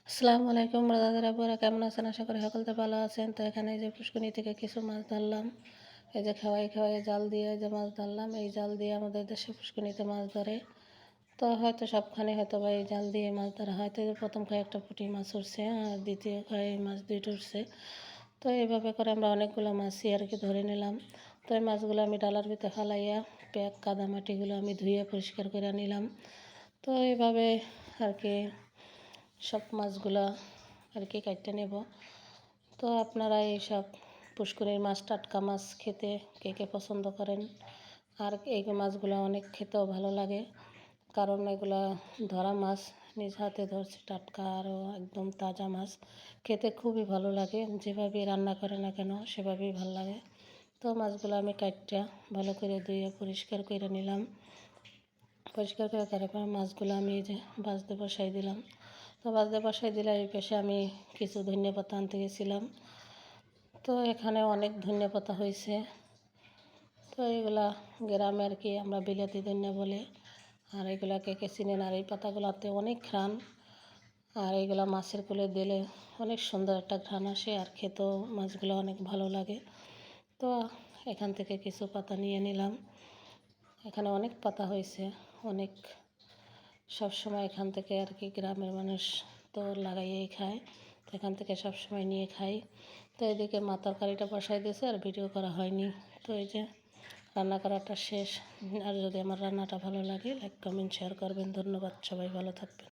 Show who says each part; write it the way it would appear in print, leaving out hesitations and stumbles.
Speaker 1: আসসালামু আলাইকুম ব্রাদার আপুরা, কেমন আছেন? আশা করি সকলতে ভালো আছেন। তো এখানে এই যে পুষ্করণী থেকে কিছু মাছ ধরলাম। এই যে খাওয়াই খাওয়াই জাল দিয়ে এই যে মাছ ধরলাম। এই জাল দিয়ে আমাদের দেশে পুষ্করণীতে মাছ ধরে। তো হয়তো সবখানে হয়তো বা এই জাল দিয়ে মাছ ধরা হয়। তো এই যে প্রথম একটা পুঁটি মাছ উঠছে, আর দ্বিতীয় এই মাছ দুইটা উঠছে। তো এইভাবে করে আমরা অনেকগুলো মাছই আর কি ধরে নিলাম। তো এই মাছগুলো আমি ডালার ভিতরে ফালাইয়া কাদামাটিগুলো আমি ধুয়ে পরিষ্কার করে নিলাম। তো এইভাবে আর কি সব মাছগুলো আর কি কাটতে নেব। তো আপনারা এইসব পুষ্করির মাছ, টাটকা মাছ খেতে কে কে পছন্দ করেন? আর এই মাছগুলো অনেক খেতেও ভালো লাগে, কারণ এগুলা ধরা মাছ, নিজ হাতে ধরছে, টাটকা আরও একদম তাজা মাছ। খেতে খুবই ভালো লাগে, যেভাবেই রান্না করে না কেন সেভাবেই ভালো লাগে। তো মাছগুলো আমি কাটটা ভালো করে ধুয়ে পরিষ্কার করে নিলাম। পরিষ্কার করে তারপর মাছগুলো আমি এই যে ভাজতে বসাই দিলাম। তো ভাজতে বসাই দিলে এই পাশে আমি কিছু ধনিয়াপাতা আনতে গেছিলাম। তো এখানে অনেক ধনিয়াপাতা হয়েছে। তো এগুলা গ্রামে আর কি আমরা বিলাতি ধনিয়া বলে। আর এগুলা কে কে চিনেন? আর এই পাতাগুলোতে অনেক ঘ্রাণ, আর এইগুলা মাছের কোলে দিলে অনেক সুন্দর একটা ঘ্রাণ আসে, আর খেতেও মাছগুলো অনেক ভালো লাগে। তো এখান থেকে কিছু পাতা নিয়ে নিলাম। এখানে অনেক পাতা হয়েছে, অনেক। সবসময় এখান থেকে আর কি গ্রামের মানুষ তো লাগাইয়েই খায়, তো এখান থেকে সবসময় নিয়ে খাই। তো এদিকে মা তরকারিটা বসাই দিয়েছে, আর ভিডিও করা হয়নি। তো এই যে রান্না করাটা শেষ। আর যদি আমার রান্নাটা ভালো লাগে, লাইক কমেন্ট শেয়ার করবেন। ধন্যবাদ, সবাই ভালো থাকবেন।